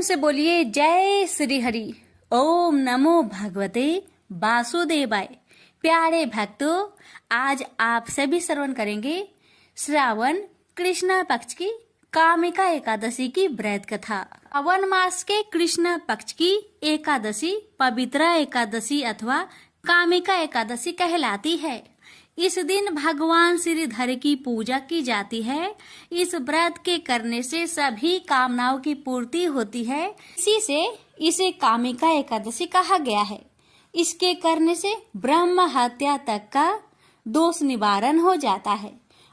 प्रेम से बोलिए जय श्री हरि। ओम नमो भगवते वासुदेवाय। प्यारे भक्तों, आज आप सभी श्रवण करेंगे श्रावण कृष्ण पक्ष की कामिका एकादशी की व्रत कथा। श्रावण मास के कृष्ण पक्ष की एकादशी पवित्र एकादशी अथवा कामिका एकादशी कहलाती है। इस दिन भगवान श्रीधर की पूजा की जाती है। इस व्रत के करने से सभी कामनाओं की पूर्ति होती है। इसी से इसे कामिका एकादशी कहा गया है। इसके करने से ब्रह्म हत्या तक का दोष निवारण हो जाता है।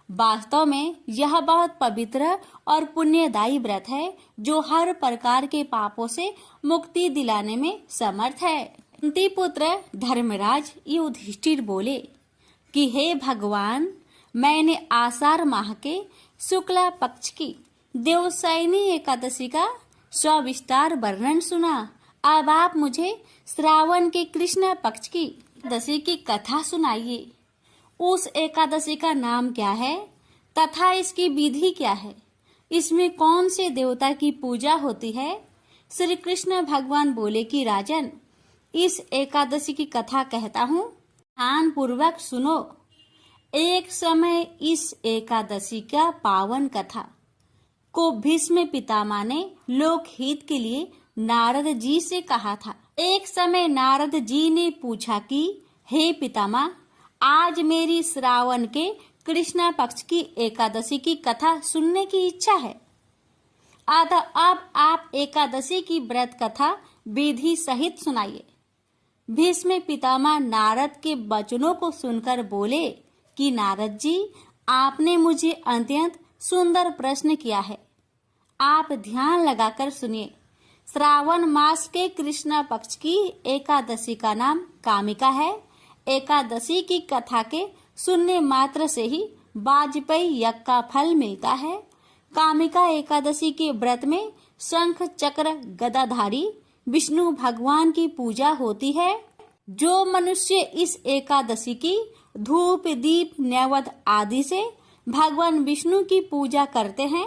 वास्तव में यह बहुत पवित्र और पुण्यदायी व्रत है जो हर प्रकार के पापों से मुक्ति दिलाने में समर्थ है। कुंती पुत्र धर्मराज युधिष्ठिर बोले कि हे भगवान, मैंने आषाढ़ माह के शुक्ला पक्ष की देवशयनी एकादशी का सविस्तार वर्णन सुना। अब आप मुझे श्रावण के कृष्ण पक्ष की एकादशी की कथा सुनाइए। उस एकादशी का नाम क्या है तथा इसकी विधि क्या है? इसमें कौन से देवता की पूजा होती है? श्री कृष्ण भगवान बोले कि राजन, इस एकादशी की कथा कहता हूँ, ध्यान पूर्वक सुनो। एक समय इस एकादशी का पावन कथा को भीष्म पितामह ने लोकहित के लिए नारद जी से कहा था। एक समय नारद जी ने पूछा कि हे पितामह, आज मेरी श्रावण के कृष्ण पक्ष की एकादशी की कथा सुनने की इच्छा है। अतः अब आप एकादशी की व्रत कथा विधि सहित सुनाइए। भीष्म पितामह नारद के वचनों को सुनकर बोले कि नारद जी, आपने मुझे अत्यंत सुंदर प्रश्न किया है। आप ध्यान लगाकर सुनिए। श्रावण मास के कृष्ण पक्ष की एकादशी का नाम कामिका है। एकादशी की कथा के सुनने मात्र से ही वाजपेयी यज्ञ का फल मिलता है। कामिका एकादशी के व्रत में शंख चक्र गदाधारी विष्णु भगवान की पूजा होती है। जो मनुष्य इस एकादशी की धूप दीप नैवेद्य आदि से भगवान विष्णु की पूजा करते हैं,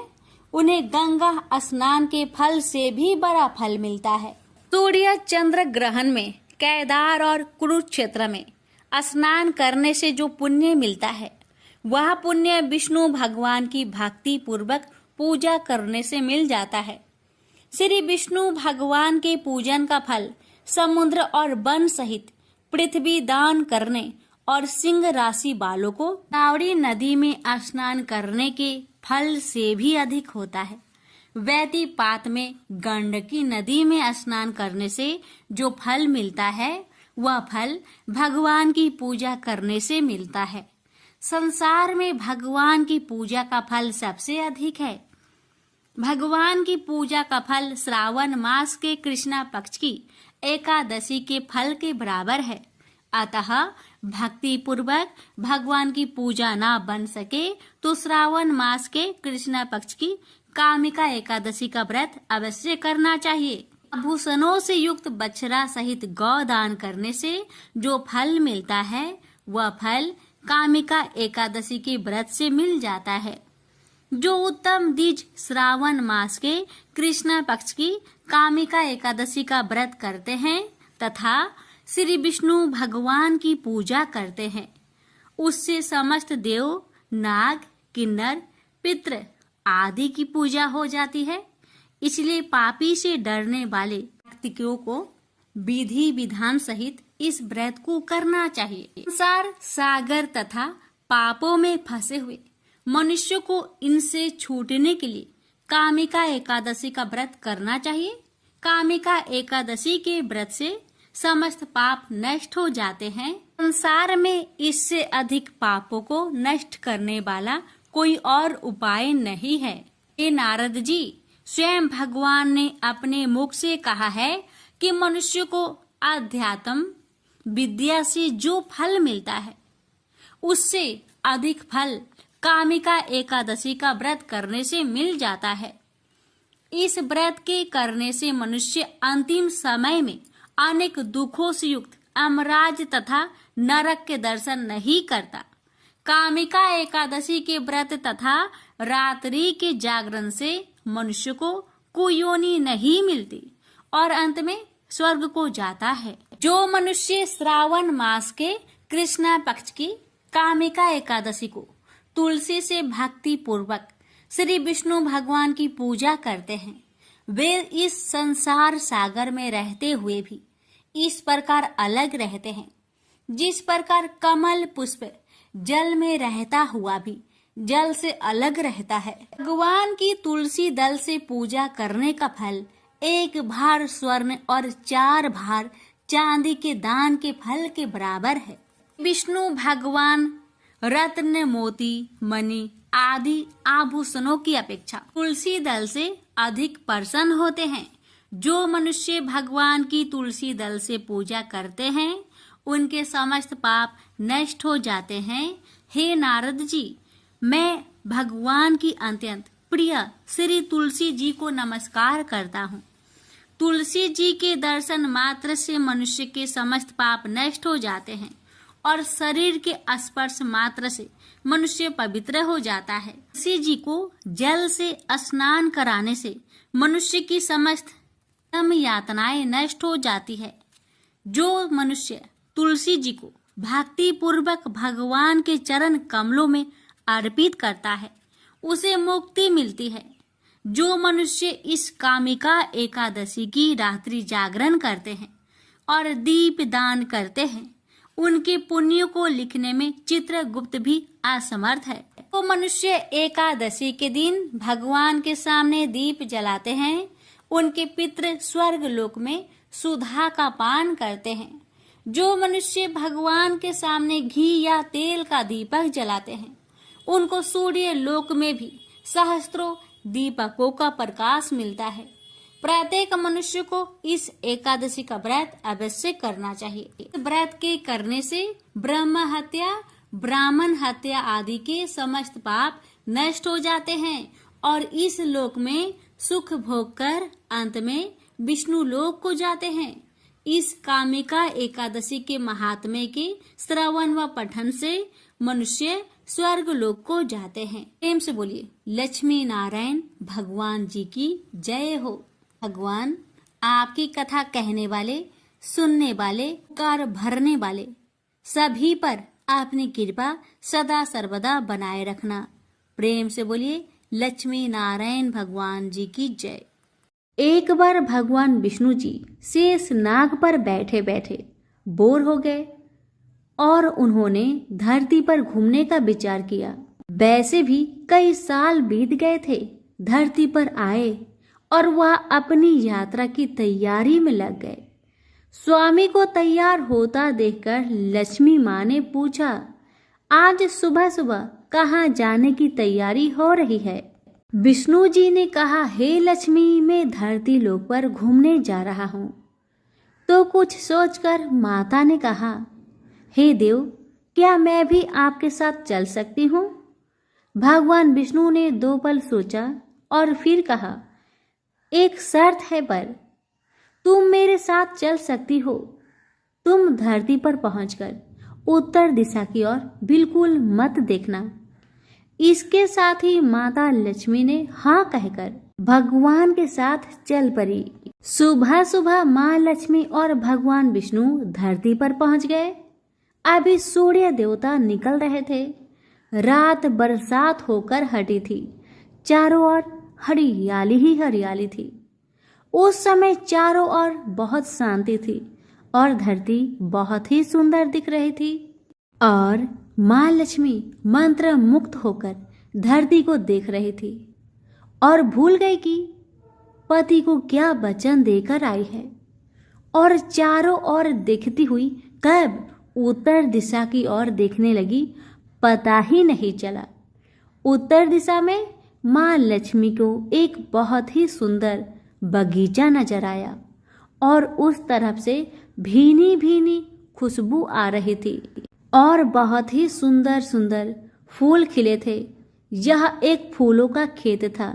उन्हें गंगा स्नान के फल से भी बड़ा फल मिलता है। सूर्य चंद्र ग्रहण में केदार और कुरुक्षेत्र में स्नान करने से जो पुण्य मिलता है, वह पुण्य विष्णु भगवान की भक्ति पूर्वक पूजा करने से मिल जाता है। श्री विष्णु भगवान के पूजन का फल समुद्र और वन सहित पृथ्वी दान करने और सिंह राशि वालों को नावड़ी नदी में स्नान करने के फल से भी अधिक होता है। वैदिपात में गंडकी नदी में स्नान करने से जो फल मिलता है, वह फल भगवान की पूजा करने से मिलता है। संसार में भगवान की पूजा का फल सबसे अधिक है। भगवान की पूजा का फल श्रावण मास के कृष्ण पक्ष की एकादशी के फल के बराबर है। अतः भक्ति पूर्वक भगवान की पूजा ना बन सके तो श्रावण मास के कृष्ण पक्ष की कामिका एकादशी का व्रत अवश्य करना चाहिए। आभूषणों से युक्त बछड़ा सहित गौदान करने से जो फल मिलता है, वह फल कामिका एकादशी के व्रत से मिल जाता है। जो उत्तम द्विज श्रावण मास के कृष्ण पक्ष की कामिका एकादशी का व्रत करते हैं तथा श्री विष्णु भगवान की पूजा करते हैं, उससे समस्त देव, नाग, किन्नर, पितृ आदि की पूजा हो जाती है। इसलिए पापी से डरने वाले व्यक्तियों को विधि विधान सहित इस व्रत को करना चाहिए। संसार सागर तथा पापों में फंसे हुए मनुष्य को इनसे छूटने के लिए कामिका एकादशी का व्रत करना चाहिए। कामिका एकादशी के व्रत से समस्त पाप नष्ट हो जाते हैं। संसार में इससे अधिक पापों को नष्ट करने वाला कोई और उपाय नहीं है। हे नारद जी, स्वयं भगवान ने अपने मुख से कहा है कि मनुष्य को अध्यात्म विद्या से जो फल मिलता है, उससे अधिक फल कामिका एकादशी का व्रत करने से मिल जाता है। इस व्रत के करने से मनुष्य अंतिम समय में अनेक दुखों से युक्त अमराज तथा नरक के दर्शन नहीं करता। कामिका एकादशी के व्रत तथा रात्रि के जागरण से मनुष्य को को योनि नहीं मिलती और अंत में स्वर्ग को जाता है। जो मनुष्य श्रावण मास के कृष्णा पक्ष की कामिका एकादशी को तुलसी से भक्ति पूर्वक श्री विष्णु भगवान की पूजा करते हैं, वे इस संसार सागर में रहते हुए भी इस प्रकार अलग रहते हैं जिस प्रकार कमल पुष्प जल में रहता हुआ भी जल से अलग रहता है। भगवान की तुलसी दल से पूजा करने का फल 1 भार स्वर्ण और 4 भार चांदी के दान के फल के बराबर है। विष्णु भगवान रत्न मोती मणि आदि आभूषणों की अपेक्षा तुलसी दल से अधिक प्रसन्न होते हैं। जो मनुष्य भगवान की तुलसी दल से पूजा करते हैं उनके समस्त पाप नष्ट हो जाते हैं। हे नारद जी, मैं भगवान की अत्यंत प्रिय श्री तुलसी जी को नमस्कार करता हूँ। तुलसी जी के दर्शन मात्र से मनुष्य के समस्त पाप नष्ट हो जाते हैं और शरीर के स्पर्श मात्र से मनुष्य पवित्र हो जाता है। तुलसी जी को जल से स्नान कराने से मनुष्य की समस्त यातनाएं नष्ट हो जाती है। जो मनुष्य तुलसी जी को भक्ति पूर्वक भगवान के चरण कमलों में अर्पित करता है उसे मुक्ति मिलती है। जो मनुष्य इस कामिका एकादशी की रात्रि जागरण करते हैं और दीप दान करते हैं उनके पुण्य को लिखने में चित्रगुप्त भी असमर्थ है। तो मनुष्य एकादशी के दिन भगवान के सामने दीप जलाते हैं, उनके पितृ स्वर्ग लोक में सुधा का पान करते हैं। जो मनुष्य भगवान के सामने घी या तेल का दीपक जलाते हैं उनको सूर्य लोक में भी सहस्त्रों दीपकों का प्रकाश मिलता है। प्रत्येक मनुष्य को इस एकादशी का व्रत अवश्य करना चाहिए। इस व्रत के करने से ब्रह्म हत्या ब्राह्मण हत्या आदि के समस्त पाप नष्ट हो जाते हैं और इस लोक में सुख भोग कर अंत में विष्णु लोक को जाते हैं। इस कामिका एकादशी के महात्म्य के श्रवण व पठन से मनुष्य स्वर्ग लोक को जाते हैं। प्रेम से बोलिए लक्ष्मी नारायण भगवान जी की जय हो। भगवान आपकी कथा कहने वाले, सुनने वाले, कर भरने वाले सभी पर अपनी कृपा सदा सर्वदा बनाए रखना। प्रेम से बोलिए लक्ष्मी नारायण भगवान जी की जय। एक बार भगवान विष्णु जी शेष नाग पर बैठे बैठे बोर हो गए और उन्होंने धरती पर घूमने का विचार किया। वैसे भी कई साल बीत गए थे। धरती पर आए और वह अपनी यात्रा की तैयारी में लग गए। स्वामी को तैयार होता देखकर लक्ष्मी माँ ने पूछा, आज सुबह सुबह कहाँ जाने की तैयारी हो रही है? विष्णु जी ने कहा, हे लक्ष्मी, मैं धरती लोक पर घूमने जा रहा हूँ। तो कुछ सोचकर माता ने कहा, हे देव, क्या मैं भी आपके साथ चल सकती हूँ? भगवान विष्णु ने 2 पल सोचा और फिर कहा, एक शर्त है, पर तुम मेरे साथ चल सकती हो। तुम धरती पर पहुंचकर उत्तर दिशा की ओर बिल्कुल मत देखना। इसके साथ ही माता लक्ष्मी ने हाँ कहकर भगवान के साथ चल पड़ी। सुबह सुबह माँ लक्ष्मी और भगवान विष्णु धरती पर पहुंच गए। अभी सूर्य देवता निकल रहे थे। रात बरसात होकर हटी थी। चारों ओर हरियाली ही हरियाली थी। उस समय चारों ओर बहुत शांति थी और धरती बहुत ही सुंदर दिख रही थी। और माँ लक्ष्मी मंत्र मुक्त होकर धरती को देख रही थी और भूल गई कि पति को क्या वचन देकर आई है, और चारों ओर देखती हुई कब उत्तर दिशा की ओर देखने लगी पता ही नहीं चला। उत्तर दिशा में माँ लक्ष्मी को एक बहुत ही सुंदर बगीचा नजर आया और उस तरफ से भीनी भीनी खुशबू आ रही थी और बहुत ही सुंदर सुंदर फूल खिले थे। यह एक फूलों का खेत था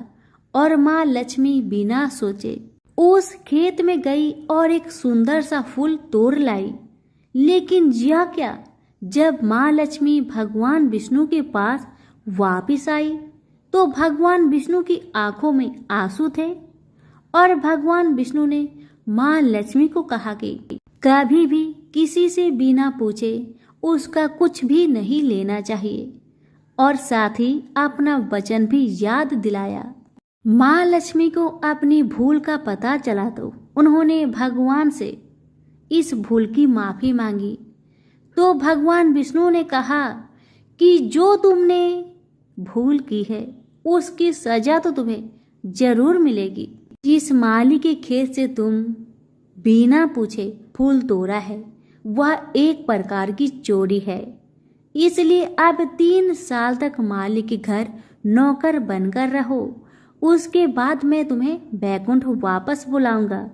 और माँ लक्ष्मी बिना सोचे उस खेत में गई और एक सुंदर सा फूल तोड़ लाई। लेकिन यह क्या, जब माँ लक्ष्मी भगवान विष्णु के पास वापिस आई तो भगवान विष्णु की आंखों में आंसू थे और भगवान विष्णु ने माँ लक्ष्मी को कहा कि कभी भी किसी से बिना पूछे उसका कुछ भी नहीं लेना चाहिए, और साथ ही अपना वचन भी याद दिलाया। माँ लक्ष्मी को अपनी भूल का पता चला तो उन्होंने भगवान से इस भूल की माफी मांगी। तो भगवान विष्णु ने कहा कि जो तुमने भूल की है उसकी सजा तो तुम्हें जरूर मिलेगी। जिस माली के खेत से तुम बिना पूछे फूल तोड़ा है वह एक प्रकार की चोरी है, इसलिए अब 3 साल तक माली के घर नौकर बनकर रहो। उसके बाद मैं तुम्हें बैकुंठ वापस बुलाऊंगा।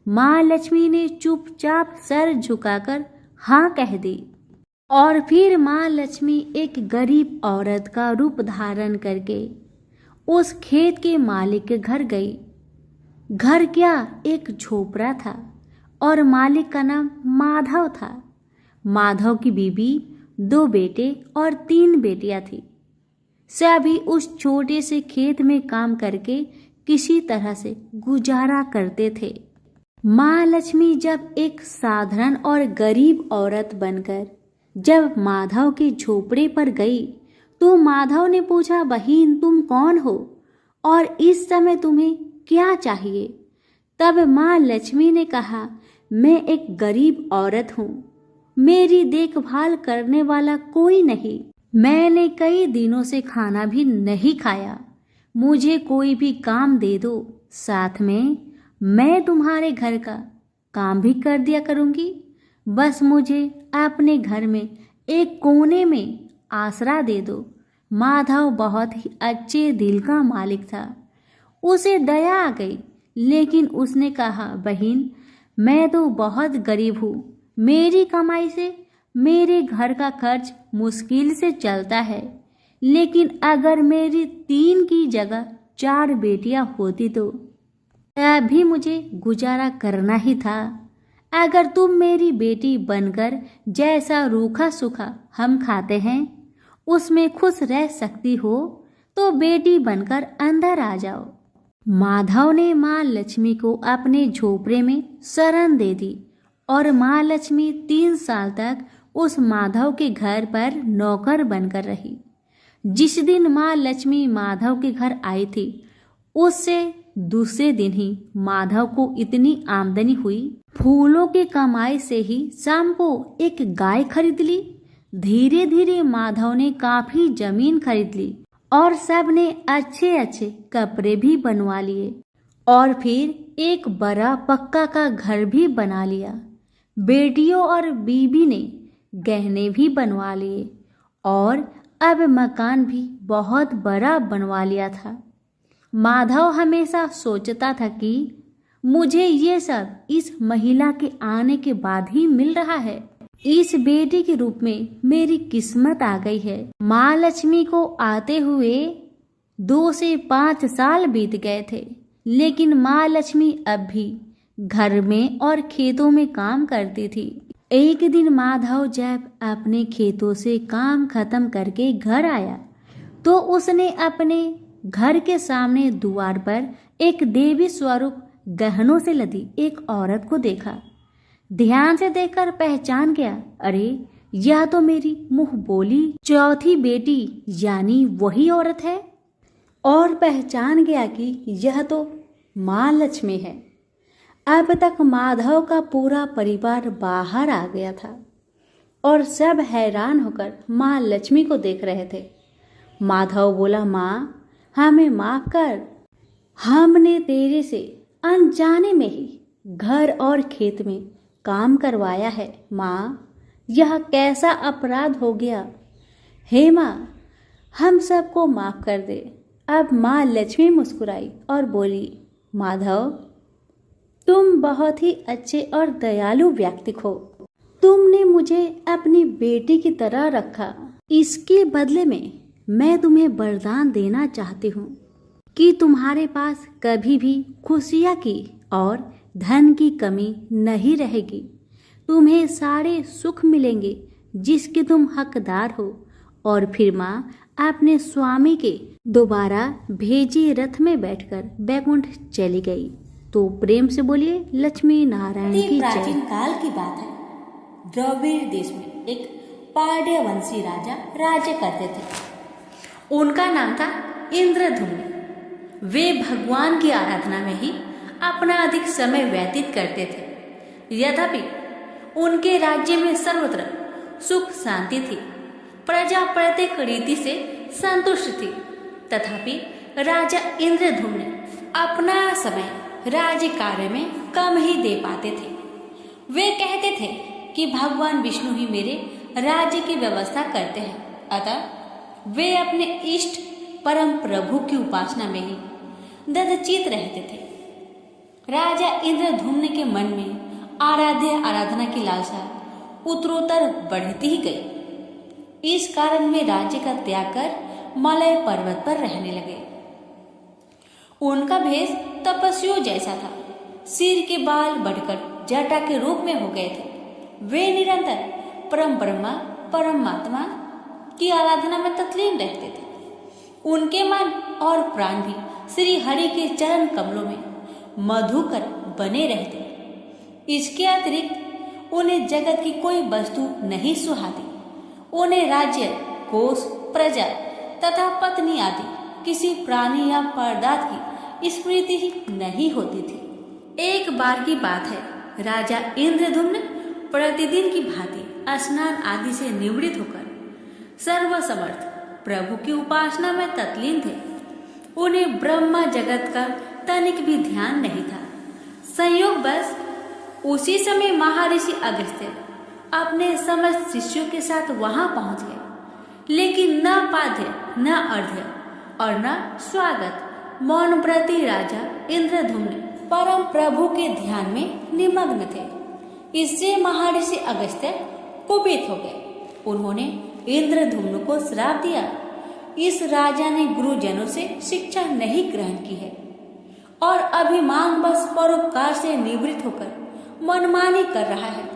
माँ लक्ष्मी ने चुपचाप सर झुकाकर हाँ कह दी। और फिर माँ लक्ष्मी एक गरीब औरत का रूप धारण करके उस खेत के मालिक के घर गई। घर क्या, एक झोपड़ा था और मालिक का नाम माधव था। माधव की बीवी, 2 बेटे और 3 बेटियां थी। सभी उस छोटे से खेत में काम करके किसी तरह से गुजारा करते थे। माँ लक्ष्मी जब एक साधारण और गरीब औरत बनकर जब माधव के झोपड़े पर गई तो माधव ने पूछा, बहन तुम कौन हो और इस समय तुम्हें क्या चाहिए? तब माँ लक्ष्मी ने कहा, मैं एक गरीब औरत हूँ, मेरी देखभाल करने वाला कोई नहीं, मैंने कई दिनों से खाना भी नहीं खाया, मुझे कोई भी काम दे दो, साथ में मैं तुम्हारे घर का काम भी कर दिया करूँगी। बस मुझे अपने घर में एक कोने में आसरा दे दो। माधव बहुत ही अच्छे दिल का मालिक था, उसे दया आ गई, लेकिन उसने कहा, बहन मैं तो बहुत गरीब हूँ, मेरी कमाई से मेरे घर का खर्च मुश्किल से चलता है, लेकिन अगर मेरी 3 की जगह 4 बेटियां होती तो तभी मुझे गुजारा करना ही था। अगर तुम मेरी बेटी बनकर जैसा रूखा सूखा हम खाते हैं उसमें खुश रह सकती हो तो बेटी बनकर अंदर आ जाओ। माधव ने माँ लक्ष्मी को अपने झोपड़े में शरण दे दी और माँ लक्ष्मी 3 साल तक उस माधव के घर पर नौकर बनकर रही। जिस दिन माँ लक्ष्मी माधव के घर आई थी उससे दूसरे दिन ही माधव को इतनी आमदनी हुई, फूलों की कमाई से ही शाम को एक गाय खरीद ली। धीरे धीरे माधव ने काफी जमीन खरीद ली और सब ने अच्छे अच्छे कपड़े भी बनवा लिए और फिर एक बड़ा पक्का का घर भी बना लिया। बेटियों और बीबी ने गहने भी बनवा लिए और अब मकान भी बहुत बड़ा बनवा लिया था। माधव हमेशा सोचता था कि मुझे ये सब इस महिला के आने के बाद ही मिल रहा है, इस बेटी के रूप में मेरी किस्मत आ गई है। माँ लक्ष्मी को आते हुए 2 से 5 साल बीत गए थे, लेकिन माँ लक्ष्मी अब भी घर में और खेतों में काम करती थी। एक दिन माधव जब अपने खेतों से काम खत्म करके घर आया तो उसने अपने घर के सामने द्वार पर एक देवी स्वरूप गहनों से लदी एक औरत को देखा। ध्यान से देखकर पहचान गया, अरे यह तो मेरी मुंह बोली चौथी बेटी यानी वही औरत है, और पहचान गया कि यह तो माँ लक्ष्मी है। अब तक माधव का पूरा परिवार बाहर आ गया था और सब हैरान होकर माँ लक्ष्मी को देख रहे थे। माधव बोला, माँ हमें माफ कर, हमने तेरे से अनजाने में ही घर और खेत में काम करवाया है। माँ यह कैसा अपराध हो गया, हे माँ हम सबको माफ कर दे। अब माँ लक्ष्मी मुस्कुराई और बोली, माधव तुम बहुत ही अच्छे और दयालु व्यक्ति हो, तुमने मुझे अपनी बेटी की तरह रखा। इसके बदले में मैं तुम्हें वरदान देना चाहती हूँ कि तुम्हारे पास कभी भी खुशियाँ की और धन की कमी नहीं रहेगी। तुम्हें सारे सुख मिलेंगे जिसके तुम हकदार हो। और फिर माँ अपने स्वामी के दोबारा भेजे रथ में बैठकर बैकुंठ चली गई। तो प्रेम से बोलिए लक्ष्मी नारायण की जय। प्राचीन काल की बात है। द्रविड़ देश में एक पांड्यवंशी राजा राज्य करते थे। उनका नाम था इंद्रधुम्न। वे भगवान की आराधना में ही अपना अधिक समय व्यतीत करते थे। यद्यपि उनके राज्य में सर्वत्र सुख शांति थी, प्रजा प्रत्येक रीति से संतुष्ट थी। तथापि राजा इंद्रधुम्न अपना समय राज्य कार्य में कम ही दे पाते थे। वे कहते थे कि भगवान विष्णु ही मेरे राज्य की व्यवस्था करते हैं, अतः वे अपने इष्ट परम प्रभु की उपासना में ही दधचित रहते थे। राजा इंद्रधुम्न के मन में आराध्य आराधना की लालसा उत्तरोत्तर बढ़ती ही गई। इस कारण वे राज्य का त्याग कर मलय पर्वत पर रहने लगे। उनका भेष तपस्वियों जैसा था। सिर के बाल बढ़कर जटा के रूप में हो गए थे। वे निरंतर परम ब्रह्मा परमात्मा की आराधना में तल्लीन रहते थे। उनके मन और प्राण भी श्री हरि के चरण कमलों में मधुकर बने रहते। इसके अतिरिक्त उन्हें जगत की कोई वस्तु नहीं सुहाती। उन्हें राज्य, कोष, प्रजा तथा पत्नी आदि किसी प्राणी या पदार्थ की स्मृति ही नहीं होती थी। एक बार की बात है, राजा इंद्रधुम्न प्रतिदिन की भांति स्नान आदि से निवृत्त होकर सर्वसमर्थ प्रभु की उपासना में तल्लीन थे। उन्हें ब्रह्मा जगत का तनिक भी ध्यान नहीं था। संयोग बस उसी समय महर्षि अगस्त्य अपने समस्त शिष्यों के साथ वहां पहुंच गए, लेकिन न पाद्य न अर्घ्य और न स्वागत। मौन व्रती राजा इंद्रधुम्न परम प्रभु के ध्यान में निमग्न थे। इससे महर्षि अगस्त्य कुपित हो गए। उन्होंने इंद्रधुम्न को श्राप दिया, इस राजा ने गुरुजनों से शिक्षा नहीं ग्रहण की है और अभिमान बस परोपकार से निवृत्त होकर मनमानी कर रहा है।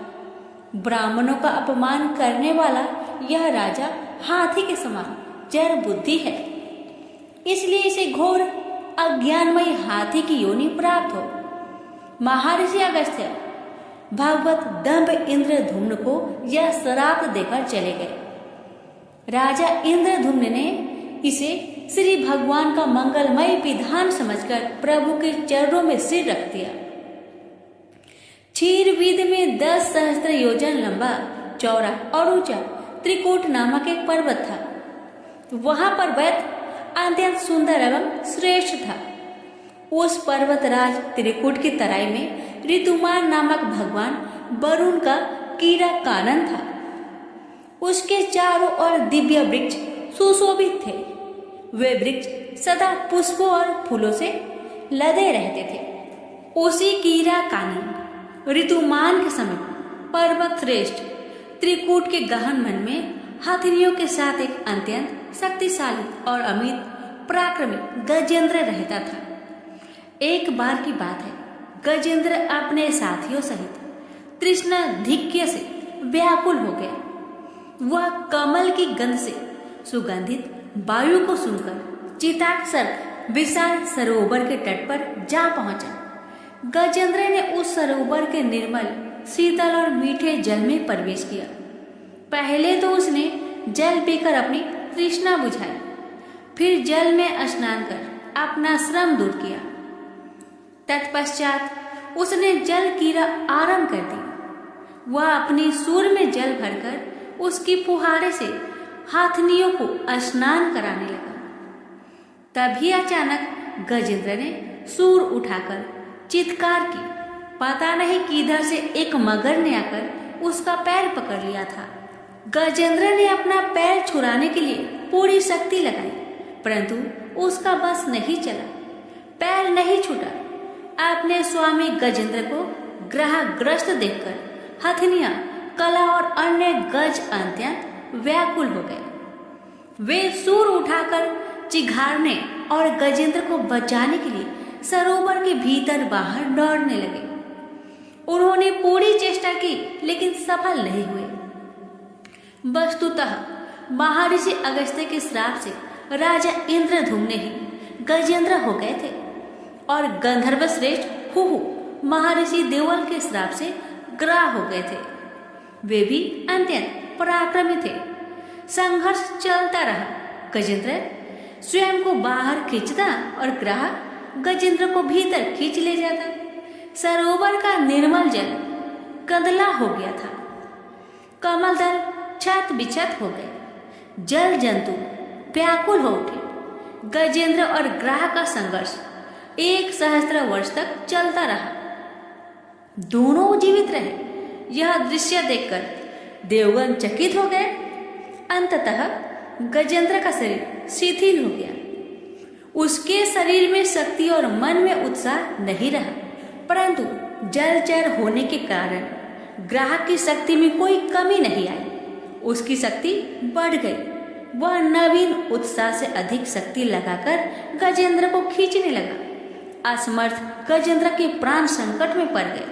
ब्राह्मणों का अपमान करने वाला यह राजा हाथी के समान जड़ बुद्धि है, इसलिए इसे घोर अज्ञानमयी हाथी की योनि प्राप्त हो। महर्षि अगस्त्य भगवत दंभ इंद्रधुम्न को यह श्राप देकर चले गए। राजा इंद्रधुम्न ने इसे श्री भगवान का मंगलमय विधान समझकर प्रभु के चरणों में सिर रख दिया। क्षीरविद में 10 सहस्त्र योजन लंबा, चौड़ा और ऊंचा त्रिकूट नामक एक पर्वत था। वहां पर वैद्य अत्यंत सुंदर एवं श्रेष्ठ था। उस पर्वतराज त्रिकूट की तराई में ऋतुमान नामक भगवान वरुण का कीड़ा कानन था। उसके चारों ओर दिव्य वृक्ष सुशोभित थे। वे वृक्ष सदा पुष्पों और फूलों से लदे रहते थे। उसी कीड़ा कानन ऋतुमान के समय पर्वत श्रेष्ठ त्रिकूट के गहन मन में हथनियों के साथ एक अत्यंत शक्तिशाली और अमित पराक्रमी गजेंद्र रहता था। एक बार की बात है, गजेंद्र अपने साथियों सहित तृष्णाधिक्य से व्याकुल हो गया। वह कमल की गंध से सुगंधित वायु को सुनकर चिताक्षर विशाल सरोवर के तट पर जा पहुंचा। गजेंद्र ने उस सरोवर के निर्मल, शीतल और मीठे जल में प्रवेश किया। पहले तो उसने जल पीकर अपनी तृष्णा बुझाई, फिर जल में स्नान कर अपना श्रम दूर किया। तत्पश्चात उसने जल क्रीड़ा आरंभ कर दी। वह अपनी सूर में जल भरकर उसकी फुहारे से हाथनियों को स्नान कराने लगा। तभी अचानक गजेंद्र ने सूर उठाकर चित्कार की। पता नहीं किधर से एक मगर ने आकर उसका पैर पकड़ लिया था। गजेंद्र ने अपना पैर छुड़ाने के लिए पूरी शक्ति लगाई, परंतु उसका बस नहीं चला। पैर नहीं छूटा। अपने स्वामी गजेंद्र को ग्रहग्रस्त देखकर हथनियां, कला और अन्य गज अत्यंत व्याकुल हो गए। वे सूर उठाकर चिघाड़ने और गजेंद्र को बचाने के लिए सरोवर के भीतर बाहर दौड़ने लगे। उन्होंने पूरी चेष्टा की, लेकिन सफल नहीं हुए। वस्तुतः महर्षि अगस्त्य के श्राप से राजा इंद्रधुम्न ही गजेंद्र हो गए थे और गंधर्व श्रेष्ठ कुहू महर्षि देवल के श्राप से ग्राह हो गए थे। वे भी अत्यंत पराक्रमी थे। संघर्ष चलता रहा। गजेंद्र स्वयं को बाहर खींचता और ग्राह गजेंद्र को भीतर खींच ले जाता। सरोवर का निर्मल जल गंदला हो गया था। कमल दल छत बिछत हो गए। जल जंतु व्याकुल हो उठे। गजेंद्र और ग्राह का संघर्ष 1 सहस्त्र वर्ष तक चलता रहा। दोनों जीवित रहे। यह दृश्य देखकर देवगण चकित हो गए। अंततः गजेंद्र का शरीर शिथिल हो गया। उसके शरीर में शक्ति और मन में उत्साह नहीं रहा, परंतु जलचर होने के कारण ग्राह की शक्ति में कोई कमी नहीं आई। उसकी शक्ति बढ़ गई। वह नवीन उत्साह से अधिक शक्ति लगाकर गजेंद्र को खींचने लगा। असमर्थ गजेंद्र के प्राण संकट में पड़ गए।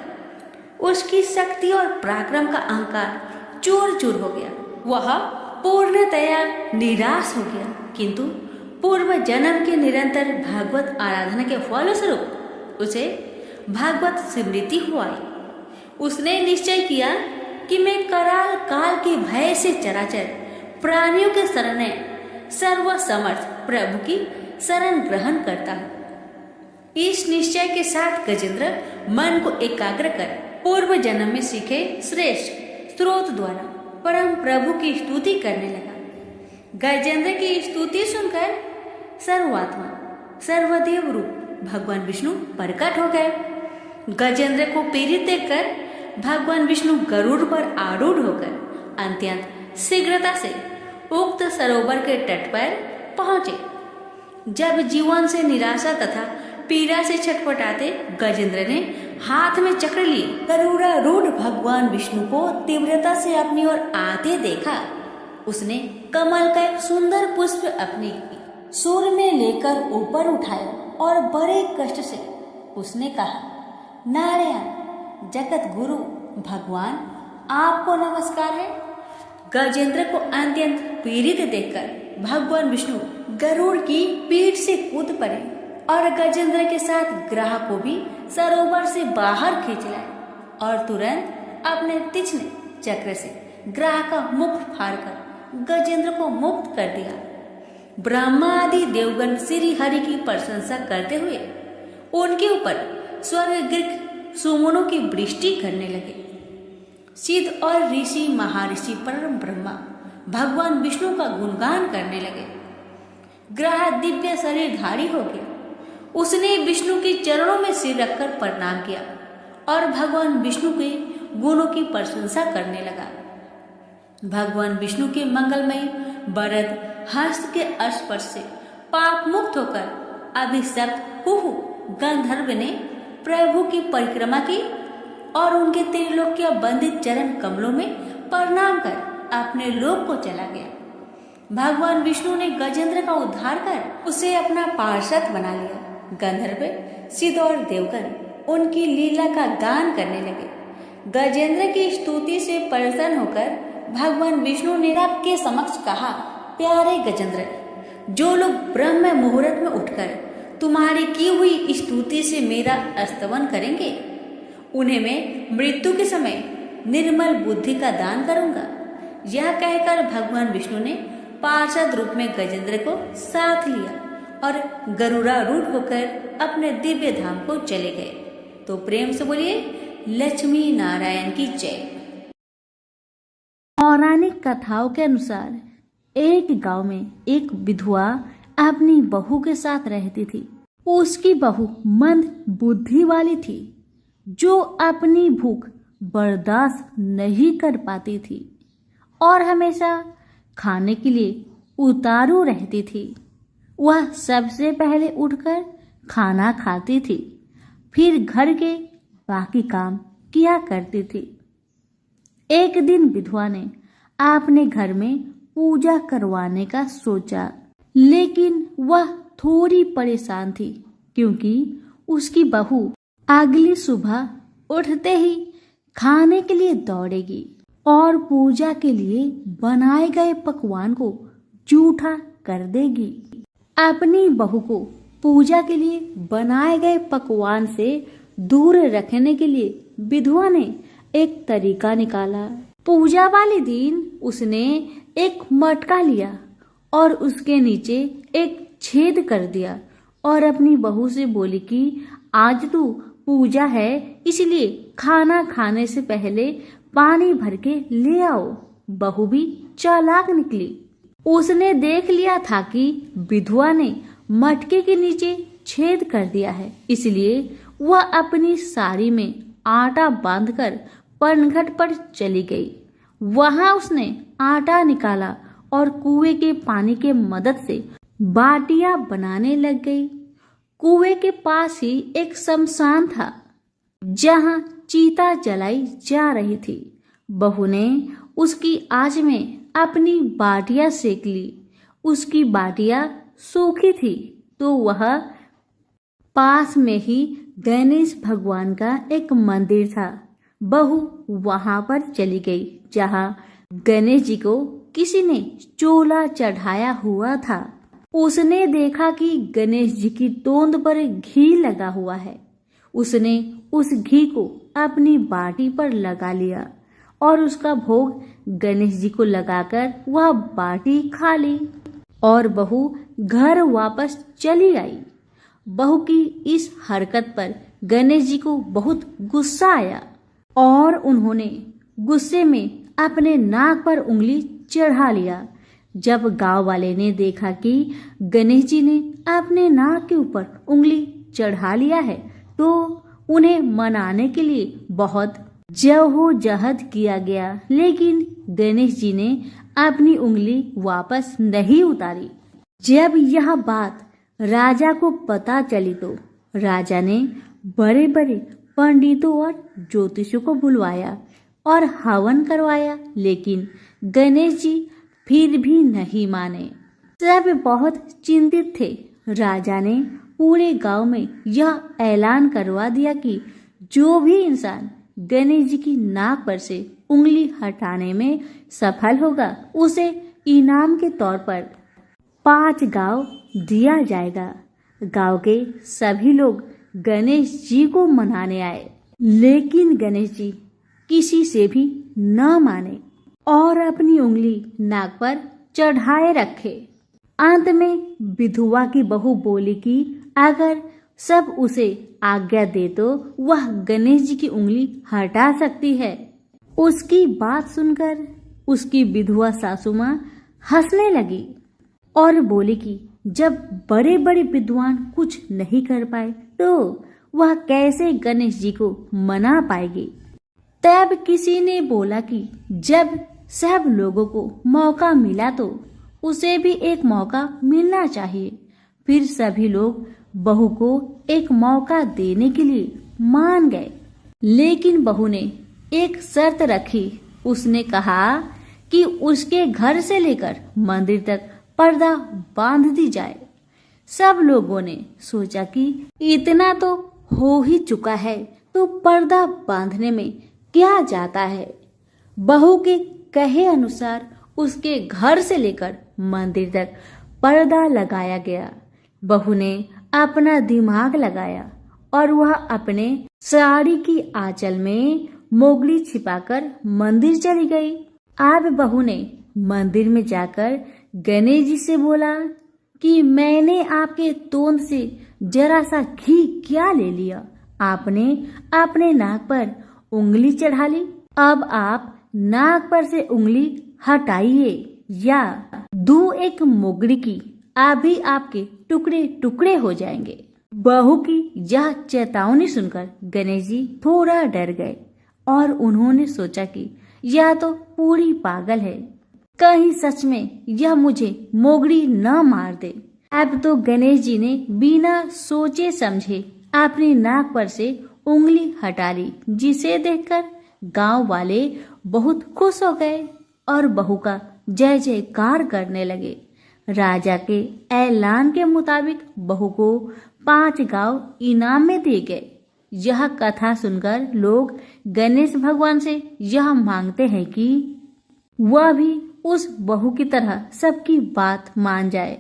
उसकी शक्ति और पराक्रम का अहंकार चूर चूर हो गया। वह पूर्णतया निराश हो गया, किंतु पूर्व जन्म के निरंतर भागवत आराधना के फलस्वरूप उसे भागवत स्मृति हो आई। उसने निश्चय किया कि मैं कराल काल के भय से चराचर प्राणियों के शरण सर्वसमर्थ प्रभु की शरण ग्रहण करता हूँ। इस निश्चय के साथ गजेंद्र मन को एकाग्र कर पूर्व जन्म में सीखे श्रेष्ठ स्रोत द्वारा परम प्रभु की स्तुति करने लगा। गजेंद्र की स्तुति सुनकर सर्वात्मा सर्वदेव रूप भगवान विष्णु प्रकट हो गए। गजेंद्र को पीड़ित देखकर भगवान विष्णु गरुड़ पर आरूढ़ होकर अत्यंत शीघ्रता से उक्त सरोवर के तट पर पहुंचे। जब जीवन से निराशा तथा पीड़ा से छटपटाते गजेंद्र ने हाथ में चक्र लिए गरुड़ारूढ़ भगवान विष्णु को तीव्रता से अपनी ओर आते देखा। उसने कमल का एक सुंदर पुष्प अपनी सूर में लेकर ऊपर उठाया और बड़े कष्ट से उसने कहा, नारायण जगत गुरु भगवान आपको नमस्कार है। गजेंद्र को अत्यंत पीड़ित देखकर भगवान विष्णु गरुड़ की पीठ से कूद पड़े और गजेंद्र के साथ ग्राह को भी सरोवर से बाहर खींच लाए और तुरंत अपने तीक्ष्ण चक्र से ग्राह का मुख फाड़कर गजेंद्र को मुक्त कर दिया। ब्रह्मा आदि देवगण श्री हरि की प्रशंसा करते हुए उनके ऊपर स्वर्गीय सुमनों की वृष्टि करने लगे। सिद्ध और ऋषि महर्षि परम ब्रह्मा भगवान विष्णु का गुणगान करने लगे। ग्राह दिव्य शरीरधारी हो गया। उसने विष्णु के चरणों में सिर रखकर प्रणाम किया और भगवान विष्णु के गुणों की प्रशंसा करने लगा। भगवान विष्णु के मंगलमय वरद हस्त के स्पर्श से पाप मुक्त होकर अभिशप्त कुहू गंधर्व ने प्रभु की परिक्रमा की और उनके त्रिलोक्य बंदित चरण कमलों में प्रणाम कर अपने लोक को चला गया। भगवान विष्णु ने गजेंद्र का उद्धार कर उसे अपना पार्षद बना लिया। गंधर्व सिद्ध और देवगण उनकी लीला का गान करने लगे। गजेंद्र की स्तुति से प्रसन्न होकर भगवान विष्णु ने सबके समक्ष कहा, प्यारे गजेंद्र, जो लोग ब्रह्म मुहूर्त में उठकर तुम्हारी की हुई स्तुति से मेरा स्तवन करेंगे, उन्हें मैं मृत्यु के समय निर्मल बुद्धि का दान करूंगा। यह कहकर भगवान विष्णु ने पार्षद रूप में गजेंद्र को साथ लिया और गरुड़ारूढ़ होकर अपने दिव्य धाम को चले गए। तो प्रेम से बोलिए लक्ष्मी नारायण की जय। पौराणिक कथाओं के अनुसार एक गांव में एक विधवा अपनी बहू के साथ रहती थी। उसकी बहू मंद बुद्धि वाली थी, जो अपनी भूख बर्दाश्त नहीं कर पाती थी और हमेशा खाने के लिए उतारू रहती थी। वह सबसे पहले उठकर खाना खाती थी, फिर घर के बाकी काम किया करती थी। एक दिन विधवा ने अपने घर में पूजा करवाने का सोचा, लेकिन वह थोड़ी परेशान थी क्योंकि उसकी बहू अगली सुबह उठते ही खाने के लिए दौड़ेगी और पूजा के लिए बनाए गए पकवान को जूठा कर देगी। अपनी बहू को पूजा के लिए बनाए गए पकवान से दूर रखने के लिए विधवा ने एक तरीका निकाला। पूजा वाले दिन उसने एक मटका लिया और उसके नीचे एक छेद कर दिया और अपनी बहू से बोली कि आज तो पूजा है, इसलिए खाना खाने से पहले पानी भर के ले आओ। बहू भी चालाक निकली। उसने देख लिया था कि विधवा ने मटके के नीचे छेद कर दिया है, इसलिए वह अपनी साड़ी में आटा बांधकर पनघट पर चली गई। वहां उसने आटा निकाला और कुएं के पानी के मदद से बाटियां बनाने लग गई। कुएं के पास ही एक शमशान था जहां चीता जलाई जा रही थी। बहू ने उसकी आंच में अपनी बाटियां सेक ली। उसकी बाटियां सूखी थी तो वह पास में ही गणेश भगवान का एक मंदिर था। बहू वहां पर चली गई जहां गणेश जी को किसी ने चोला चढ़ाया हुआ था। उसने देखा कि गणेश जी की तोंद पर घी लगा हुआ है। उसने उस घी को अपनी बाटी पर लगा लिया और उसका भोग गणेश जी को लगाकर वह बाटी खा ली और बहू घर वापस चली आई। बहू की इस हरकत पर गणेश जी को बहुत गुस्सा आया और उन्होंने गुस्से में अपने नाक पर उंगली चढ़ा लिया। जब गांव वाले ने देखा कि गणेश जी ने अपने नाक के ऊपर उंगली चढ़ा लिया है तो उन्हें मनाने के लिए बहुत जद्दोजहद किया गया, लेकिन गणेश जी ने अपनी उंगली वापस नहीं उतारी। जब यह बात राजा को पता चली तो राजा ने बड़े बड़े पंडितों और ज्योतिषों को बुलवाया और हवन करवाया, लेकिन गणेश जी फिर भी नहीं माने। सब बहुत चिंतित थे। राजा ने पूरे गांव में यह ऐलान करवा दिया कि जो भी इंसान गणेश जी की नाक पर से उंगली हटाने में सफल होगा उसे इनाम के तौर पर 5 गांव दिया जाएगा। गांव के सभी लोग गणेश जी को मनाने आए, लेकिन गणेश जी किसी से भी न माने और अपनी उंगली नाक पर चढ़ाए रखे। अंत में विधवा की बहू बोली कि अगर सब उसे आज्ञा दे तो वह गणेश जी की उंगली हटा सकती है। उसकी बात सुनकर उसकी विधवा सासू माँ हंसने लगी और बोली कि जब बड़े बड़े विद्वान कुछ नहीं कर पाए तो वह कैसे गणेश जी को मना पाएगी। तब किसी ने बोला कि जब सब लोगों को मौका मिला तो उसे भी एक मौका मिलना चाहिए। फिर सभी लोग बहू को एक मौका देने के लिए मान गए, लेकिन बहू ने एक शर्त रखी। उसने कहा कि उसके घर से लेकर मंदिर तक पर्दा बांध दी जाए। सब लोगों ने सोचा कि इतना तो हो ही चुका है तो पर्दा बांधने में क्या जाता है। बहू के कहे अनुसार उसके घर से लेकर मंदिर तक पर्दा लगाया गया। बहू ने अपना दिमाग लगाया और वह अपने साड़ी की आंचल में मोगली छिपाकर मंदिर चली गई। अब बहू ने मंदिर में जाकर गणेश जी से बोला कि मैंने आपके तोंद से जरा सा घी क्या ले लिया, आपने अपने नाक पर उंगली चढ़ा ली। अब आप नाक पर से उंगली हटाइए या दो एक मोगरी की, अभी आपके टुकड़े टुकड़े हो जाएंगे। बहू की यह चेतावनी सुनकर गणेश जी थोड़ा डर गए और उन्होंने सोचा कि यह तो पूरी पागल है, कहीं सच में यह मुझे मोगरी न मार दे। अब तो गणेश जी ने बिना सोचे समझे अपनी नाक पर से उंगली हटा ली, जिसे देखकर गांव वाले बहुत खुश हो गए और बहू का जय जयकार करने लगे। राजा के ऐलान के मुताबिक बहू को 5 गांव इनाम में दिए गए। यह कथा सुनकर लोग गणेश भगवान से यह मांगते हैं कि वह भी उस बहू की तरह सबकी बात मान जाए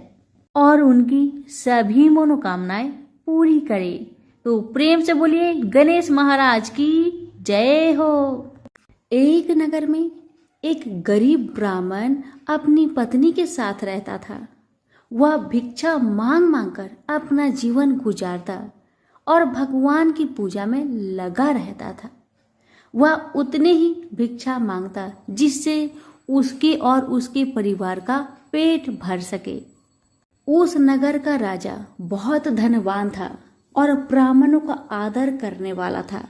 और उनकी सभी मनोकामनाएं पूरी करे। तो प्रेम से बोलिए गणेश महाराज की जय हो। एक नगर में एक गरीब ब्राह्मण अपनी पत्नी के साथ रहता था। वह भिक्षा मांग मांग कर अपना जीवन गुजारता और भगवान की पूजा में लगा रहता था। वह उतने ही भिक्षा मांगता जिससे उसके और उसके परिवार का पेट भर सके। उस नगर का राजा बहुत धनवान था और ब्राह्मणों का आदर करने वाला था।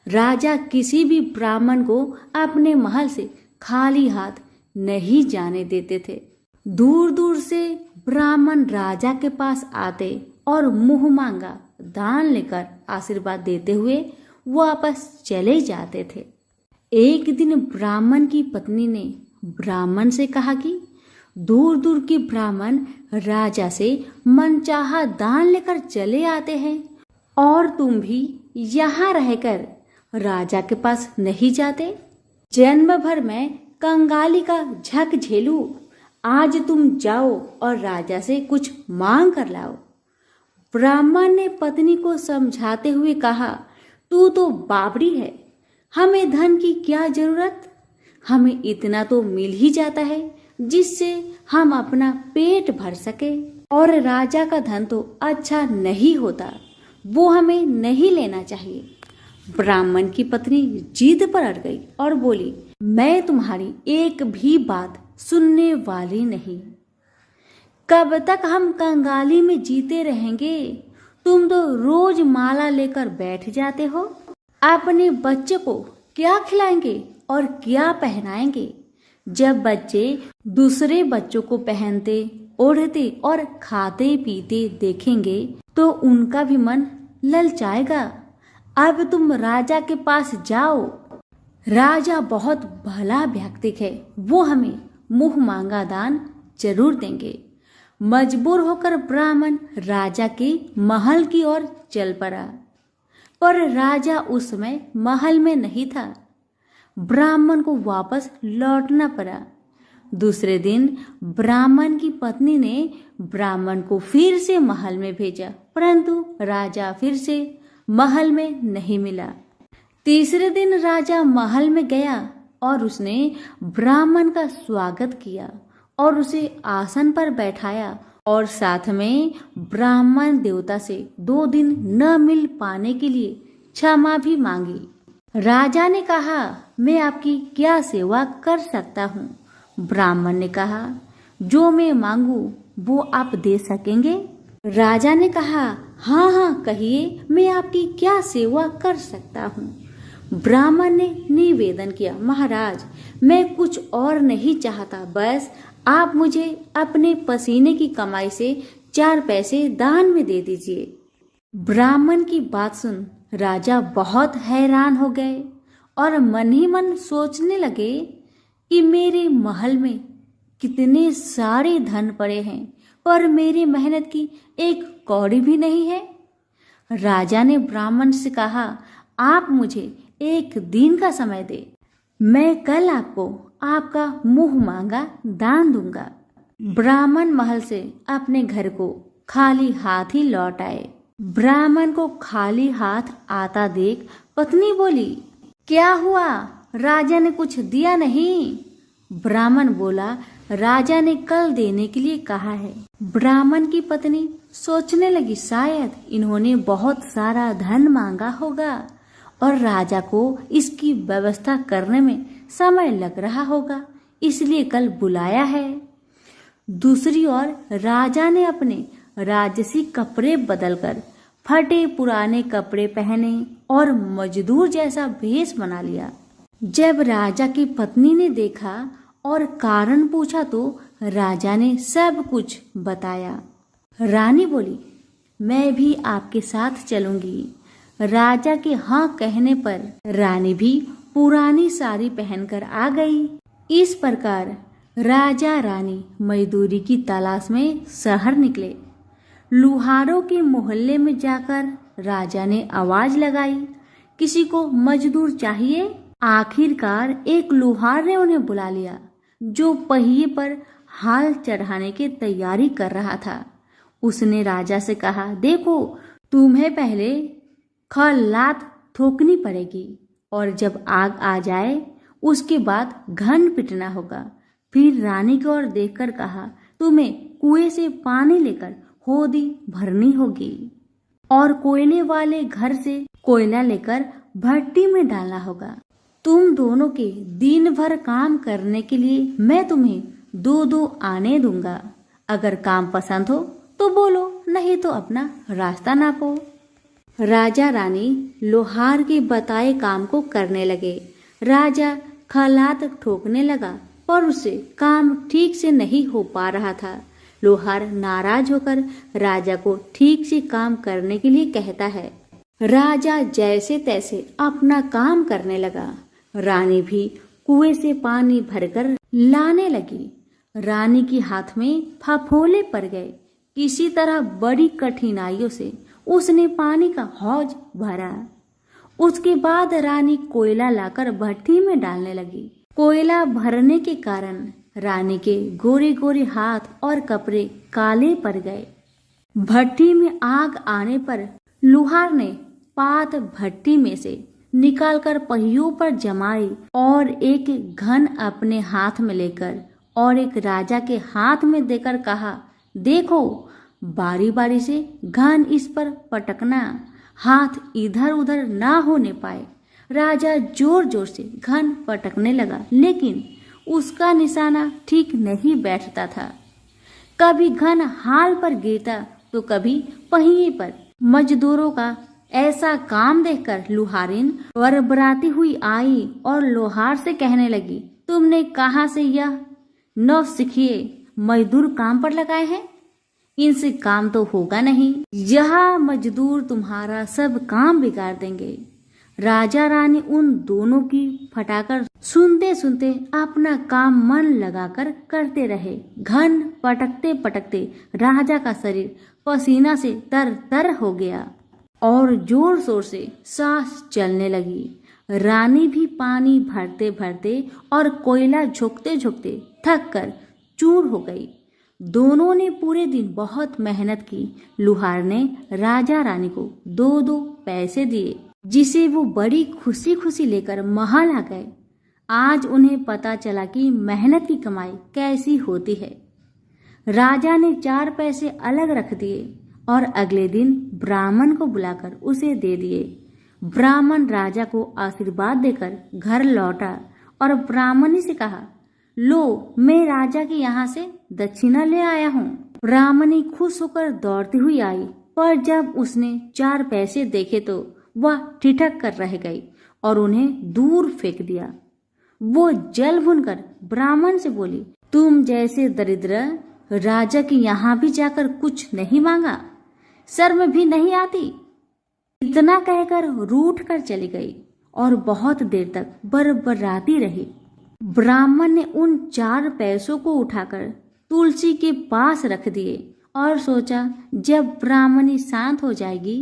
राजा किसी भी ब्राह्मण को अपने महल से खाली हाथ नहीं जाने देते थे। दूर दूर से ब्राह्मण राजा के पास आते और मुंह मांगा दान लेकर आशीर्वाद देते हुए वापस चले जाते थे। एक दिन ब्राह्मण की पत्नी ने ब्राह्मण से कहा कि दूर दूर के ब्राह्मण राजा से मनचाहा दान लेकर चले आते हैं और तुम भी यहाँ रहकर राजा के पास नहीं जाते। जन्म भर मैं कंगाली का झक झेलूं, आज तुम जाओ और राजा से कुछ मांग कर लाओ। ब्राह्मण ने पत्नी को समझाते हुए कहा, तू तो बावड़ी है, हमें धन की क्या जरूरत, हमें इतना तो मिल ही जाता है जिससे हम अपना पेट भर सके, और राजा का धन तो अच्छा नहीं होता, वो हमें नहीं लेना चाहिए। ब्राह्मण की पत्नी जिद पर अड़ गई और बोली, मैं तुम्हारी एक भी बात सुनने वाली नहीं। कब तक हम कंगाली में जीते रहेंगे? तुम तो रोज माला लेकर बैठ जाते हो। अपने बच्चे को क्या खिलाएंगे और क्या पहनाएंगे? जब बच्चे दूसरे बच्चों को पहनते, ओढ़ते और खाते पीते देखेंगे तो उनका भी मन ललचाएगा। अब तुम राजा के पास जाओ। राजा बहुत भला व्यक्ति है, वो हमें मुंह मांगा दान जरूर देंगे। मजबूर होकर ब्राह्मण राजा के महल की ओर चल पड़ा, पर राजा उस समय महल में नहीं था। ब्राह्मण को वापस लौटना पड़ा। दूसरे दिन ब्राह्मण की पत्नी ने ब्राह्मण को फिर से महल में भेजा, परंतु राजा फिर से महल में नहीं मिला। तीसरे दिन राजा महल में गया और उसने ब्राह्मण का स्वागत किया और उसे आसन पर बैठाया और साथ में ब्राह्मण देवता से 2 दिन न मिल पाने के लिए क्षमा भी मांगी। राजा ने कहा, मैं आपकी क्या सेवा कर सकता हूँ? ब्राह्मण ने कहा, जो मैं मांगू वो आप दे सकेंगे? राजा ने कहा, हाँ हाँ कहिए, मैं आपकी क्या सेवा कर सकता हूँ? ब्राह्मण ने निवेदन किया, महाराज मैं कुछ और नहीं चाहता, बस आप मुझे अपने पसीने की कमाई से 4 पैसे दान में दे दीजिए। ब्राह्मण की बात सुन राजा बहुत हैरान हो गए और मन ही मन सोचने लगे कि मेरे महल में कितने सारे धन पड़े हैं, पर मेरी मेहनत की एक कौड़ी भी नहीं है। राजा ने ब्राह्मण से कहा, आप मुझे 1 दिन का समय दे, मैं कल आपको आपका मुंह मांगा दान दूंगा। ब्राह्मण महल से अपने घर को खाली हाथ ही लौट आए। ब्राह्मण को खाली हाथ आता देख पत्नी बोली, क्या हुआ, राजा ने कुछ दिया नहीं? ब्राह्मण बोला, राजा ने कल देने के लिए कहा है। ब्राह्मण की पत्नी सोचने लगी, शायद इन्होंने बहुत सारा धन मांगा होगा और राजा को इसकी व्यवस्था करने में समय लग रहा होगा, इसलिए कल बुलाया है। दूसरी ओर राजा ने अपने राजसी कपड़े बदलकर फटे पुराने कपड़े पहने और मजदूर जैसा भेष बना लिया। जब राजा की पत्नी ने देखा और कारण पूछा तो राजा ने सब कुछ बताया। रानी बोली, मैं भी आपके साथ चलूंगी। राजा के हाँ कहने पर रानी भी पुरानी साड़ी पहनकर आ गई। इस प्रकार राजा रानी मजदूरी की तलाश में शहर निकले। लुहारों के मोहल्ले में जाकर राजा ने आवाज लगाई, किसी को मजदूर चाहिए? आखिरकार एक लुहार ने उन्हें बुला लिया, जो पहिए पर हाल चढ़ाने की तैयारी कर रहा था। उसने राजा से कहा, देखो तुम्हें पहले खलात ठोकनी पड़ेगी और जब आग आ जाए उसके बाद घन पिटना होगा। फिर रानी की ओर देखकर कहा, तुम्हें कुएं से पानी लेकर होदी भरनी होगी और कोयले वाले घर से कोयला लेकर भट्टी में डालना होगा। तुम दोनों के दिन भर काम करने के लिए मैं तुम्हें 2-2 आने दूंगा। अगर काम पसंद हो तो बोलो, नहीं तो अपना रास्ता नापो। राजा रानी लोहार के बताए काम को करने लगे। राजा खलात ठोकने लगा पर उसे काम ठीक से नहीं हो पा रहा था। लोहार नाराज होकर राजा को ठीक से काम करने के लिए कहता है। राजा जैसे तैसे अपना काम करने लगा। रानी भी कुएं से पानी भरकर लाने लगी। रानी के हाथ में फफोले पड़ गए। किसी तरह बड़ी कठिनाइयों से उसने पानी का हौज भरा। उसके बाद रानी कोयला लाकर भट्टी में डालने लगी। कोयला भरने के कारण रानी के गोरे गोरे हाथ और कपड़े काले पड़ गए। भट्टी में आग आने पर लोहार ने पात भट्टी में से निकालकर पहियों पर जमाई और एक घन अपने हाथ में लेकर और एक राजा के हाथ में देकर कहा, देखो बारी बारी से घन इस पर पटकना, हाथ इधर उधर ना होने पाए। राजा जोर जोर से घन पटकने लगा, लेकिन उसका निशाना ठीक नहीं बैठता था। कभी घन हाल पर गिरता तो कभी पहिए पर। मजदूरों का ऐसा काम देखकर लुहारिन बरबराती हुई आई और लोहार से कहने लगी, तुमने कहाँ से यह नौसिखिए मजदूर काम पर लगाए हैं? इनसे काम तो होगा नहीं। यह मजदूर तुम्हारा सब काम बिगाड़ देंगे। राजा रानी उन दोनों की फटाकर सुनते सुनते अपना काम मन लगाकर करते रहे। घन पटकते पटकते राजा का शरीर पसीना से तर तर हो गया और जोर शोर से सांस चलने लगी। रानी भी पानी भरते भरते और कोयला झोंकते झोंकते थक कर चूर हो गई। दोनों ने पूरे दिन बहुत मेहनत की। लुहार ने राजा रानी को 2-2 पैसे दिए, जिसे वो बड़ी खुशी खुशी लेकर महल आ गए। आज उन्हें पता चला कि मेहनत की कमाई कैसी होती है। राजा ने 4 पैसे अलग रख दिए और अगले दिन ब्राह्मण को बुलाकर उसे दे दिए। ब्राह्मण राजा को आशीर्वाद देकर घर लौटा और ब्राह्मणी से कहा, लो मैं राजा के यहाँ से दक्षिणा ले आया हूँ। ब्राह्मणी खुश होकर दौड़ती हुई आई, पर जब उसने 4 पैसे देखे तो वह ठिठक कर रह गई और उन्हें दूर फेंक दिया। वो जल भूनकर ब्राह्मण से बोली, तुम जैसे दरिद्र राजा के यहाँ भी जाकर कुछ नहीं मांगा, शर्म भी नहीं आती। इतना कहकर रूठ कर चली गई और बहुत देर तक बरबराती रही। ब्राह्मण ने उन 4 पैसों को उठाकर तुलसी के पास रख दिए और सोचा, जब ब्राह्मणी शांत हो जाएगी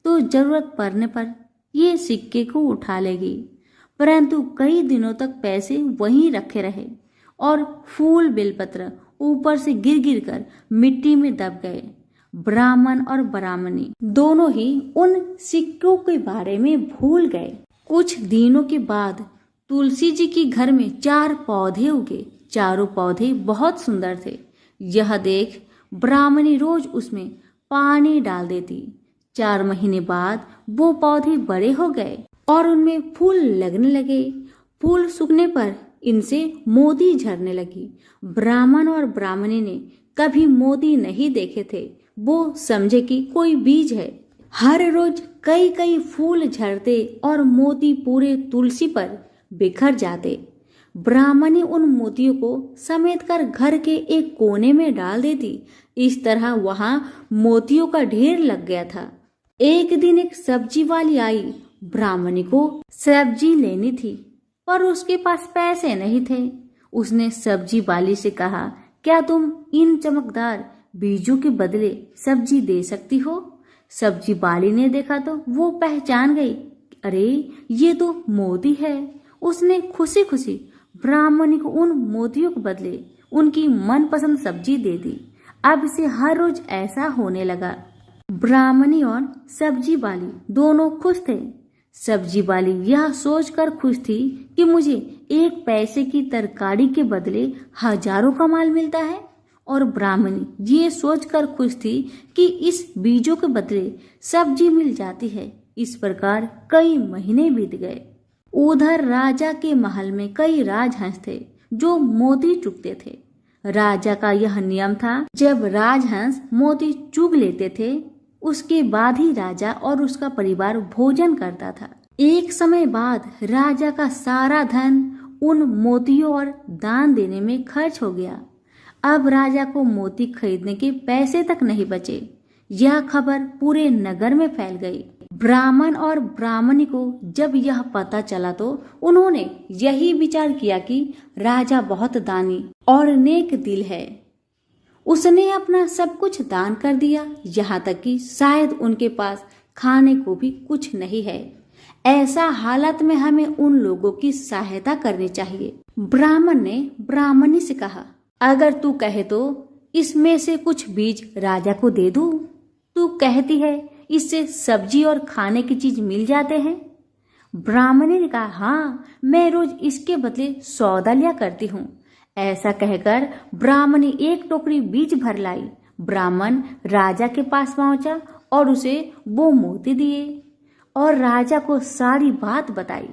तो जरूरत पड़ने पर ये सिक्के को उठा लेगी। परंतु कई दिनों तक पैसे वहीं रखे रहे और फूल बेलपत्र ऊपर से गिर गिर कर मिट्टी में दब गए। ब्राह्मण और ब्राह्मणी दोनों ही उन सिक्कों के बारे में भूल गए। कुछ दिनों के बाद तुलसी जी के घर में 4 पौधे उगे। चारों पौधे बहुत सुंदर थे। यह देख ब्राह्मणी रोज उसमें पानी डाल देती। 4 महीने बाद वो पौधे बड़े हो गए और उनमें फूल लगने लगे। फूल सूखने पर इनसे मोती झरने लगी। ब्राह्मण और ब्राह्मणी ने कभी मोती नहीं देखे थे। वो समझे कि कोई बीज है। हर रोज कई कई फूल झरते और मोती पूरे तुलसी पर बिखर जाते। ब्राह्मणी उन मोतियों को समेट कर घर के एक कोने में डाल देती। इस तरह वहां मोतियों का ढेर लग गया था। एक दिन एक सब्जी वाली आई। ब्राह्मणी को सब्जी लेनी थी पर उसके पास पैसे नहीं थे। उसने सब्जी वाली से कहा, क्या तुम इन चमकदार बीजों के बदले सब्जी दे सकती हो? सब्जी वाली ने देखा तो वो पहचान गई, अरे ये तो मोती है। उसने खुशी खुशी ब्राह्मणी को उन मोतियों के बदले उनकी मनपसंद सब्जी दे दी। अब से हर रोज ऐसा होने लगा। ब्राह्मणी और सब्जी वाली दोनों खुश थे। सब्जी वाली यह सोचकर खुश थी कि मुझे एक पैसे की तरकारी के बदले हजारों का माल मिलता है, और ब्राह्मणी ये सोचकर खुश थी कि इस बीजों के बदले सब्जी मिल जाती है। इस प्रकार कई महीने बीत गए। उधर राजा के महल में कई राजहंस थे जो मोती चुगते थे। राजा का यह नियम था, जब राजहंस मोती चुग लेते थे उसके बाद ही राजा और उसका परिवार भोजन करता था। एक समय बाद राजा का सारा धन उन मोतियों और दान देने में खर्च हो गया। अब राजा को मोती खरीदने के पैसे तक नहीं बचे। यह खबर पूरे नगर में फैल गई। ब्राह्मण और ब्राह्मणी को जब यह पता चला तो उन्होंने यही विचार किया कि राजा बहुत दानी और नेक दिल है। उसने अपना सब कुछ दान कर दिया, यहाँ तक कि शायद उनके पास खाने को भी कुछ नहीं है। ऐसा हालत में हमें उन लोगों की सहायता करनी चाहिए। ब्राह्मण ने ब्राह्मणी से कहा, अगर तू कहे तो इसमें से कुछ बीज राजा को दे दूं। तू कहती है इससे सब्जी और खाने की चीज मिल जाते हैं। ब्राह्मणी ने कहा, हाँ, मैं रोज इसके बदले सौदा लिया करती हूँ। ऐसा कहकर ब्राह्मणी एक टोकरी बीज भर लाई। ब्राह्मण राजा के पास पहुंचा और उसे वो मोती दिए और राजा को सारी बात बताई।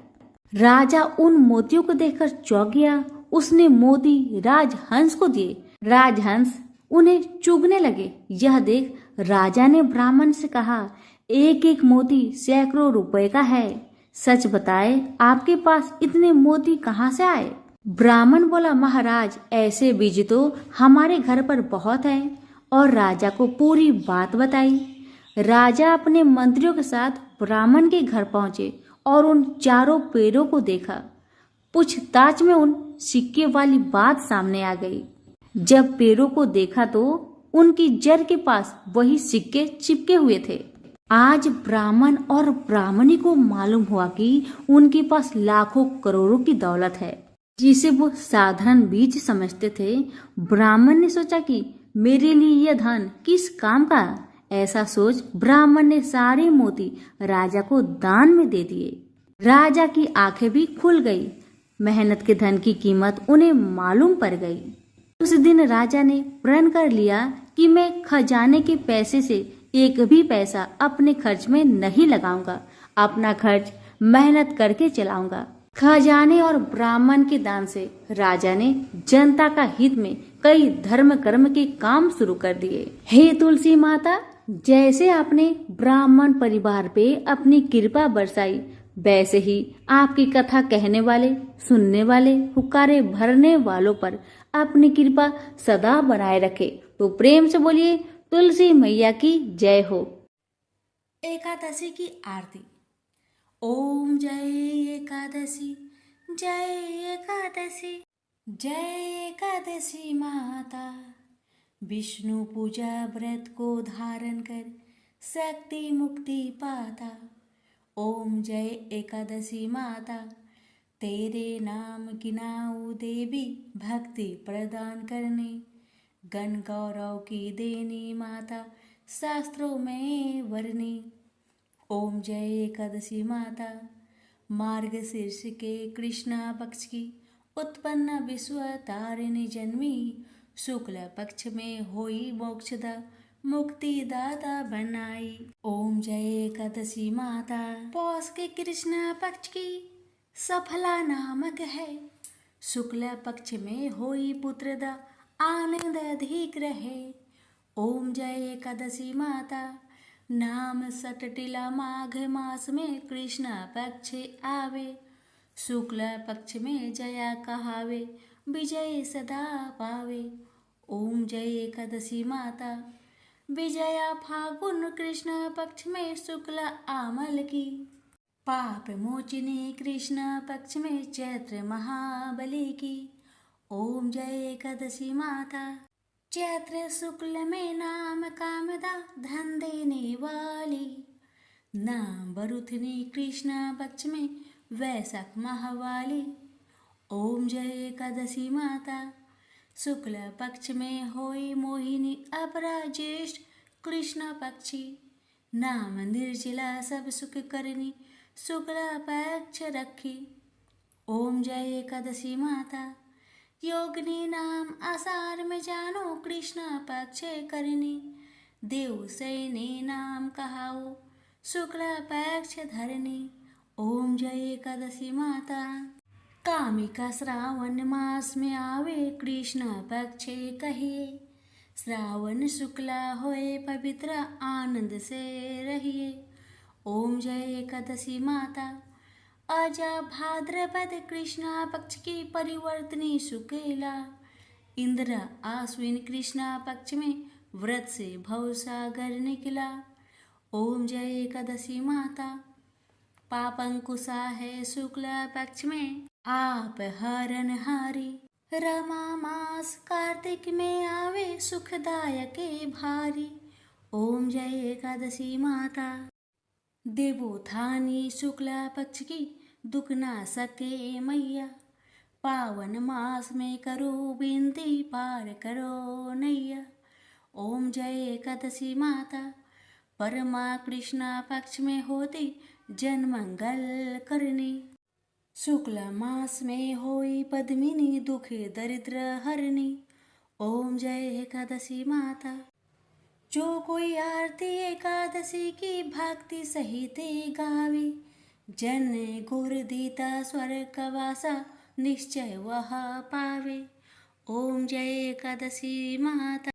राजा उन मोतियों को देखकर चौंक गया। उसने मोती राजहंस को दिए। राजहंस उन्हें चुगने लगे। यह देख राजा ने ब्राह्मण से कहा, एक एक मोती सैकड़ों रुपए का है। सच बताए, आपके पास इतने मोती कहाँ से आए? ब्राह्मण बोला, महाराज, ऐसे बीज तो हमारे घर पर बहुत हैं। और राजा को पूरी बात बताई। राजा अपने मंत्रियों के साथ ब्राह्मण के घर पहुंचे और उन चारों पेड़ों को देखा। पूछताछ में उन सिक्के वाली बात सामने आ गई। जब पेड़ों को देखा तो उनकी जड़ के पास वही सिक्के चिपके हुए थे। आज ब्राह्मण और ब्राह्मणी को मालूम हुआ कि उनके पास लाखों करोड़ों की दौलत है, जिसे वो साधारण बीज समझते थे। ब्राह्मण ने सोचा कि मेरे लिए यह धन किस काम का। ऐसा सोच ब्राह्मण ने सारे मोती राजा को दान में दे दिए। राजा की आंखें भी खुल गई। मेहनत के धन की कीमत उन्हें मालूम पड़ गई। उस दिन राजा ने प्रण कर लिया कि मैं खजाने के पैसे से एक भी पैसा अपने खर्च में नहीं लगाऊंगा। अपना खर्च मेहनत करके चलाऊंगा। खजाने और ब्राह्मण के दान से राजा ने जनता का हित में कई धर्म कर्म के काम शुरू कर दिए। हे तुलसी माता, जैसे आपने ब्राह्मण परिवार पे अपनी कृपा बरसाई, वैसे ही आपकी कथा कहने वाले, सुनने वाले, हुक्कारे भरने वालों पर अपनी कृपा सदा बनाए रखे। तो प्रेम से बोलिए, तुलसी मैया की जय हो। एकादशी की आरती। ओम जय एकादशी, जय एकादशी, जय एकादशी माता। विष्णु पूजा व्रत को धारण कर शक्ति मुक्ति पाता। ओम जय एकादशी माता, तेरे नाम गिनाऊं देवी, भक्ति प्रदान करने। गण गौरव की देनी माता, शास्त्रों में वर्णी। ओम जय एकादशी माता, मार्गशीर्ष के कृष्णा पक्ष की उत्पन्न विश्व तारिणी जन्मी। शुक्ल पक्ष में होई मोक्षदा, मुक्ति दाता बनाई। ओम जय एकादशी माता, पौष के कृष्णा पक्ष की सफला नामक है। शुक्ल पक्ष में होई पुत्रदा, आनंद अधिक रहे। ओम जय एकादशी माता, नाम सटटिला माघ मास में कृष्ण पक्ष आवे। शुक्ल पक्ष में जया कहावे, विजय सदा पावे। ओम जय एकादशी माता, विजया फागुन कृष्ण पक्ष में शुक्ल आमल की। पाप मोचिनी कृष्ण पक्ष में चैत्र महाबली की। ओम जय एकादशी माता, चैत्र शुक्ल में नाम कामदा, धन देने वाली। नाम बरुथनी कृष्ण पक्ष में वैशाख माहवाली। ओम जय एकादशी माता, शुक्ल पक्ष में होई मोहिनी, अपरा ज्येष्ठ कृष्ण पक्षी। नाम निर्जला सब सुख करनी, शुक्ला पक्ष रखी। ओम जय एकादशी माता, योगिनी नाम आषाढ़ में जानो, कृष्ण पक्ष करनी। देव सैनी नाम कहाओ, शुक्ला पक्ष धरनी। ओम जय एकादशी माता। कामिका श्रावण मास में आवे, कृष्ण पक्ष कहिए। श्रावण शुक्ला होए पवित्र, आनंद से रहिए। ओम जय एकादशी माता। अजा भाद्रपद कृष्णा पक्ष की परिवर्तनी शुक्ला, इंद्र आश्विन कृष्णा पक्ष में व्रत से भवसागर निकला। ओम जय एकादशी माता। पापंकुशा है शुक्ला पक्ष में, आप हरण हारी। रमा मास कार्तिक में आवे, सुखदायक भारी। ओम जय एकादशी माता। देवोत्थानी शुक्ला पक्ष की, दुख ना सके मैया। पावन मास में करो विनती, पार करो नैया। ओम जय एकादशी माता। परमा कृष्णा पक्ष में होती, जन मंगल करनी। शुक्ल मास में होई पद्मिनी, दुख दरिद्र हरनी। ओम जय एकादशी माता। जो कोई आरती एकादशी की, भक्ति सहित गावे। जन गुर दीता स्वर्ग वासा, निश्चय वह पावे। ओम जय एकादशी माता।